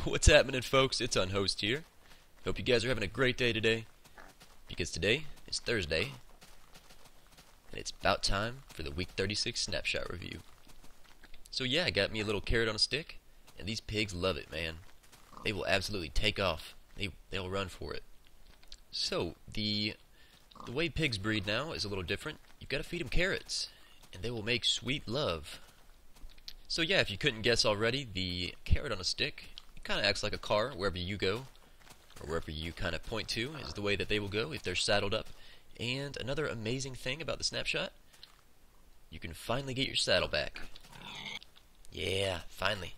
What's happening, folks? It's UNHOST here. Hope you guys are having a great day today, because today is Thursday, and it's about time for the week 36 snapshot review. So yeah, I got me a little carrot on a stick, and these pigs love it, man. They will absolutely take off. They'll run for it. So the way pigs breed now is a little different. You've got to feed them carrots, and they will make sweet love. So yeah, if you couldn't guess already, the carrot on a stick, it kind of acts like a car wherever you go, or wherever you kind of point to is the way that they will go if they're saddled up. And another amazing thing about the snapshot, you can finally get your saddle back. Yeah, finally.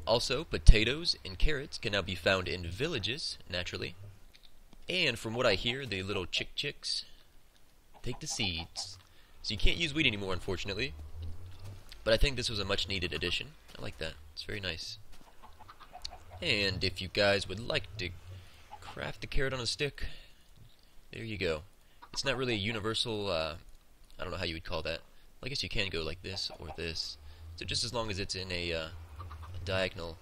Also, potatoes and carrots can now be found in villages, naturally. And from what I hear, the little chicks take the seeds. So you can't use wheat anymore, unfortunately. But I think this was a much needed addition. I like that. It's very nice. And if you guys would like to craft the carrot on a stick, there you go. It's not really a universal, I don't know how you would call that. I guess you can go like this or this. So just as long as it's in a diagonal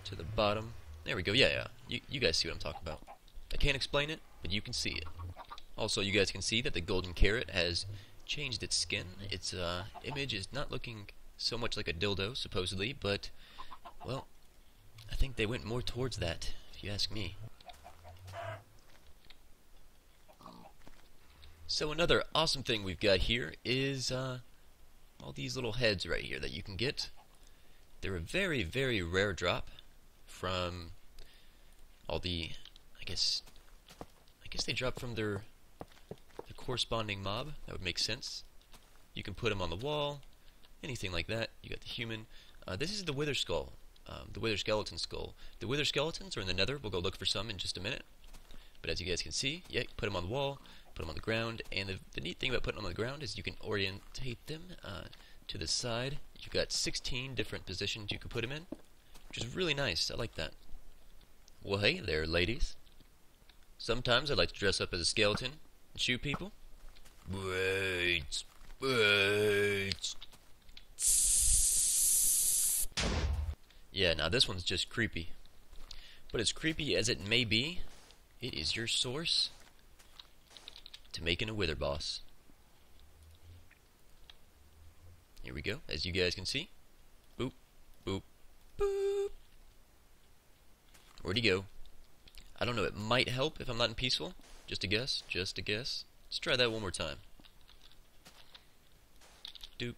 to the bottom. There we go. Yeah. You guys see what I'm talking about. I can't explain it, but you can see it. Also, you guys can see that the golden carrot has changed its skin. Its image is not looking so much like a dildo, supposedly, but, well, I think they went more towards that, if you ask me. So another awesome thing we've got here is all these little heads right here that you can get. They're a very, very rare drop from all the, I guess they drop from their corresponding mob. That would make sense. You can put them on the wall, anything like that. You got the human. This is the wither skull, the wither skeleton skull. The wither skeletons are in the nether. We'll go look for some in just a minute. But as you guys can see, yeah, put them on the wall, put them on the ground, and the neat thing about putting them on the ground is you can orientate them to the side. You've got 16 different positions you can put them in, which is really nice. I like that. Well, hey there, ladies. Sometimes I like to dress up as a skeleton and shoot people. Wait. Yeah, now this one's just creepy. But as creepy as it may be, it is your source to making a wither boss. Here we go, as you guys can see. Boop, boop, boop. Where'd he go? I don't know, it might help if I'm not in peaceful. Just a guess, just a guess. Let's try that one more time. Doop.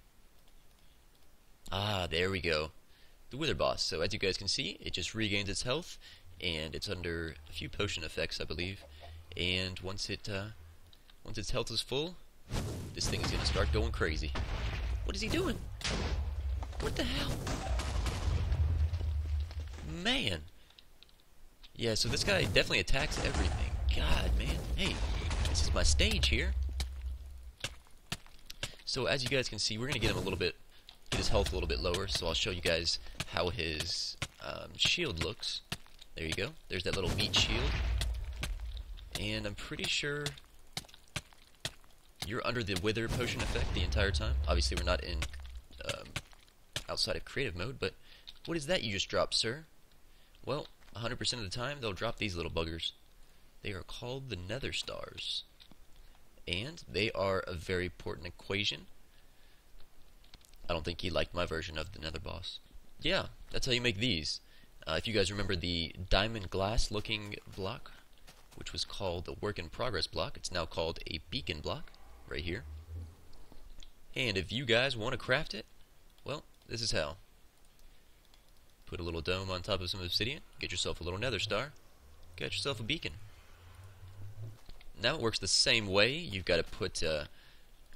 Ah, there we go. The wither boss. So as you guys can see, it just regains its health, and it's under a few potion effects, I believe. And once its health is full, this thing is gonna start going crazy. What is he doing? What the hell? Man. Yeah, so this guy definitely attacks everything. God, man. Hey, this is my stage here. So as you guys can see, we're gonna get his health a little bit lower. So I'll show you guys how his shield looks. There you go. There's that little meat shield. And I'm pretty sure you're under the wither potion effect the entire time. Obviously, we're not in outside of creative mode, but what is that you just dropped, sir? Well, 100% of the time, they'll drop these little buggers. They are called the Nether Stars, and they are a very important equation. I don't think he liked my version of the Nether boss. Yeah, that's how you make these. If you guys remember the diamond glass looking block, which was called the work in progress block, it's now called a beacon block, right here. And if you guys want to craft it, well, this is how. Put a little dome on top of some obsidian, get yourself a little nether star, got yourself a beacon. Now it works the same way. You've got to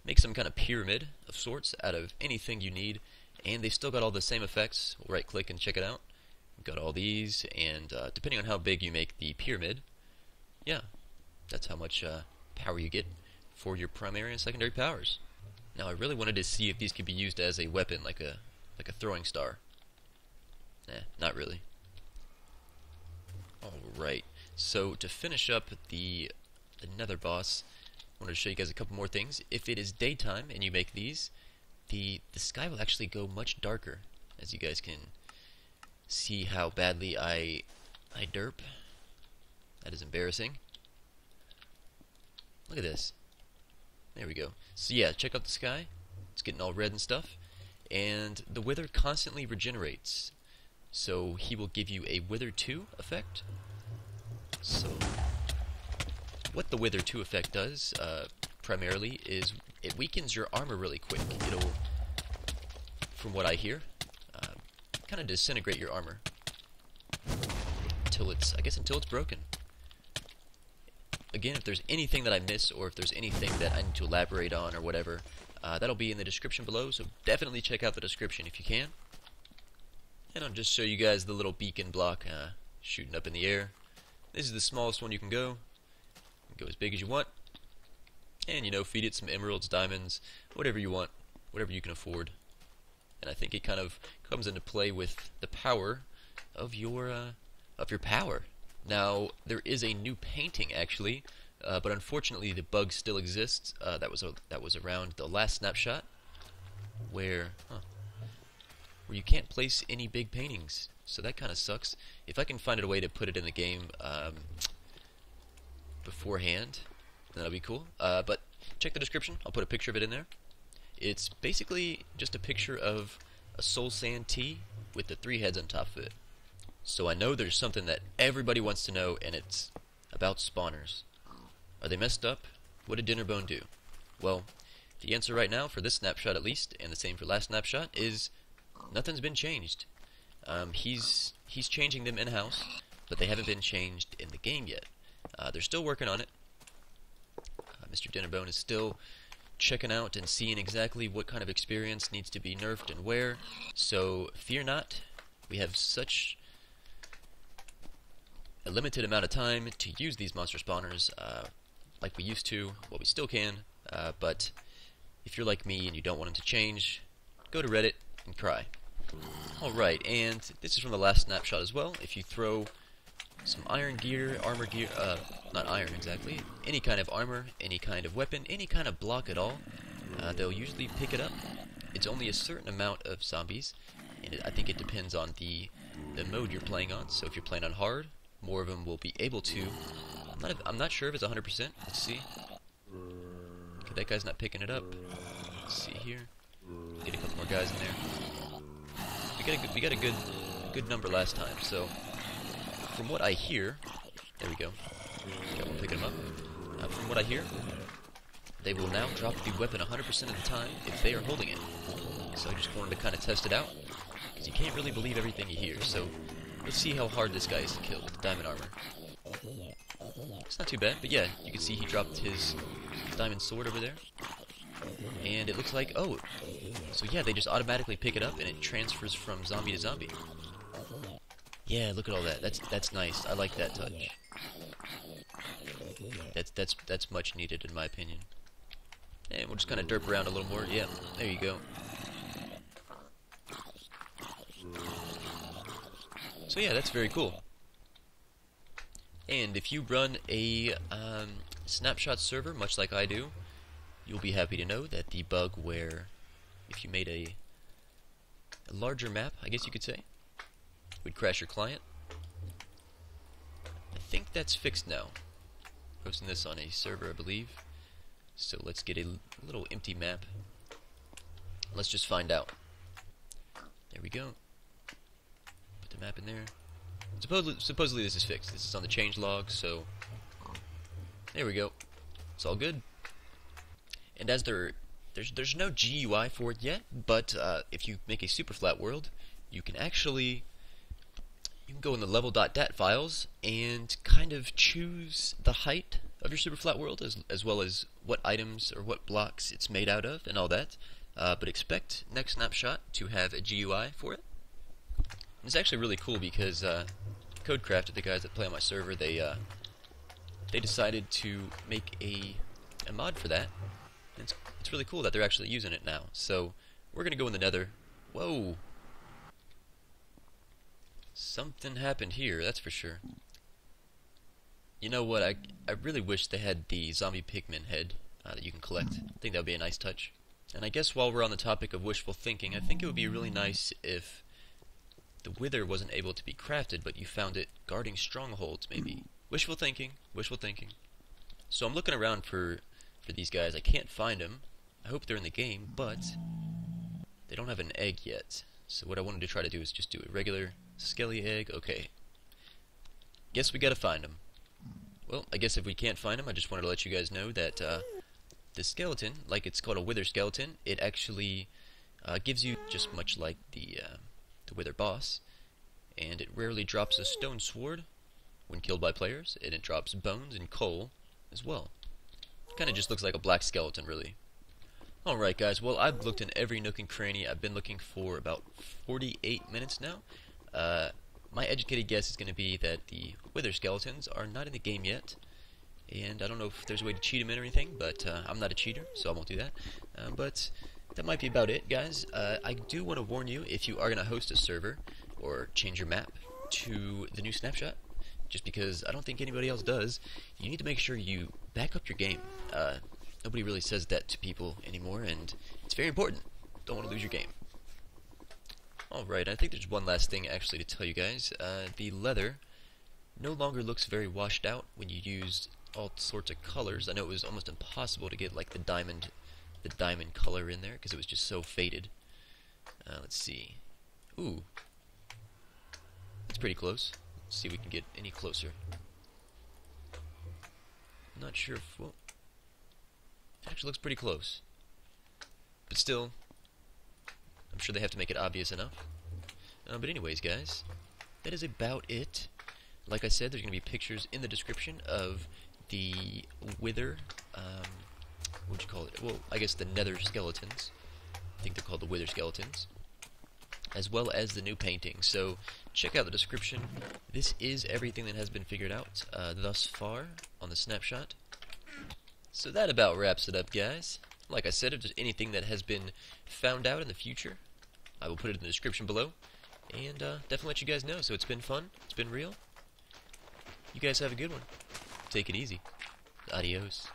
make some kind of pyramid of sorts out of anything you need, and they've still got all the same effects. We'll right click and check it out. We've got all these, and depending on how big you make the pyramid, yeah, that's how much power you get for your primary and secondary powers. Now I really wanted to see if these could be used as a weapon, like a throwing star. Nah, not really. Alright, so to finish up the nether boss, I wanted to show you guys a couple more things. If it is daytime and you make these, the sky will actually go much darker, as you guys can see how badly I derp. That is embarrassing. Look at this. There we go. So yeah, check out the sky. It's getting all red and stuff. And the wither constantly regenerates. So he will give you a Wither 2 effect. So what the Wither 2 effect does, primarily, is it weakens your armor really quick. It'll, from what I hear, kind of disintegrate your armor. Until it's, I guess until it's broken. Again, if there's anything that I miss, or if there's anything that I need to elaborate on, or whatever, that'll be in the description below, so definitely check out the description if you can. And I'll just show you guys the little beacon block shooting up in the air. This is the smallest one you can go. You can go as big as you want. And, you know, feed it some emeralds, diamonds, whatever you want, whatever you can afford. And I think it kind of comes into play with the power of your power. Now, there is a new painting, actually, but unfortunately the bug still exists. That was around the last snapshot, where you can't place any big paintings. So that kind of sucks. If I can find a way to put it in the game beforehand, then that'll be cool. But check the description. I'll put a picture of it in there. It's basically just a picture of a soul sand tea with the 3 heads on top of it. So I know there's something that everybody wants to know, and it's about spawners. Are they messed up? What did Dinnerbone do? Well, the answer right now, for this snapshot at least, and the same for last snapshot, is nothing's been changed. He's changing them in-house, but they haven't been changed in the game yet. They're still working on it. Mr. Dinnerbone is still checking out and seeing exactly what kind of experience needs to be nerfed and where. So fear not. We have such a limited amount of time to use these monster spawners like we used to. Well, we still can, but if you're like me and you don't want them to change, go to Reddit and cry. Alright, and this is from the last snapshot as well. If you throw some iron gear, armor gear, not iron exactly, any kind of armor, any kind of weapon, any kind of block at all, they'll usually pick it up. It's only a certain amount of zombies, and I think it depends on the mode you're playing on. So if you're playing on hard, more of them will be able to. I'm not sure if it's 100%. Let's see. Okay, that guy's not picking it up. Let's see here. Get a couple more guys in there. We got a good number last time. So from what I hear, there we go. Got one picking them up. From what I hear, they will now drop the weapon 100% of the time if they are holding it. So I just wanted to kind of test it out, because you can't really believe everything you hear. So let's see how hard this guy is to kill with the diamond armor. It's not too bad, but yeah, you can see he dropped his diamond sword over there. And it looks like, oh, so yeah, they just automatically pick it up and it transfers from zombie to zombie. Yeah, look at all that. That's nice. I like that touch. That's much needed in my opinion. And we'll just kind of derp around a little more. Yeah, there you go. So yeah, that's very cool. And if you run a snapshot server, much like I do, you'll be happy to know that the bug where if you made a larger map, I guess you could say, would crash your client. I think that's fixed now. Posting this on a server, I believe. So let's get a little empty map. Let's just find out. There we go. Put the map in there. Supposedly this is fixed. This is on the change log, so there we go. It's all good. And as there's no GUI for it yet, but if you make a super flat world, you can go in the level.dat files and kind of choose the height of your super flat world, as well as what items or what blocks it's made out of and all that. But expect next snapshot to have a GUI for it. And it's actually really cool because Codecrafted, the guys that play on my server, they decided to make a mod for that. And it's really cool that they're actually using it now. So we're gonna go in the Nether. Whoa! Something happened here, that's for sure. You know what? I really wish they had the zombie pigman head that you can collect. I think that would be a nice touch. And I guess while we're on the topic of wishful thinking, I think it would be really nice if the wither wasn't able to be crafted, but you found it guarding strongholds, maybe. Wishful thinking, wishful thinking. So I'm looking around for these guys. I can't find them. I hope they're in the game, but they don't have an egg yet. So what I wanted to try to do is just do a regular skelly egg. Okay. Guess we gotta find them. Well, I guess if we can't find them, I just wanted to let you guys know that the skeleton, like it's called a wither skeleton, it actually gives you just much like the wither boss, and it rarely drops a stone sword when killed by players, and it drops bones and coal as well. Kind of just looks like a black skeleton, really. Alright guys, well I've looked in every nook and cranny. I've been looking for about 48 minutes now. My educated guess is going to be that the wither skeletons are not in the game yet, and I don't know if there's a way to cheat them in or anything, but I'm not a cheater, so I won't do that. But that might be about it, guys. I do want to warn you, if you are going to host a server or change your map to the new Snapshot, just because I don't think anybody else does, you need to make sure you back up your game. Nobody really says that to people anymore, and it's very important. Don't want to lose your game. Alright, I think there's one last thing actually to tell you guys. The leather no longer looks very washed out when you use all sorts of colors. I know it was almost impossible to get like the diamond color in there because it was just so faded. Let's see. Ooh, that's pretty close. Let's see if we can get any closer. Not sure if, well, it actually looks pretty close. But still, I'm sure they have to make it obvious enough. But anyways, guys, that is about it. Like I said, there's going to be pictures in the description of the wither, what'd you call it? Well, I guess the nether skeletons. I think they're called the wither skeletons. As well as the new painting. So, check out the description. This is everything that has been figured out thus far on the Snapshot. So that about wraps it up, guys. Like I said, if there's anything that has been found out in the future, I will put it in the description below, and definitely let you guys know. So it's been fun, it's been real. You guys have a good one. Take it easy. Adios.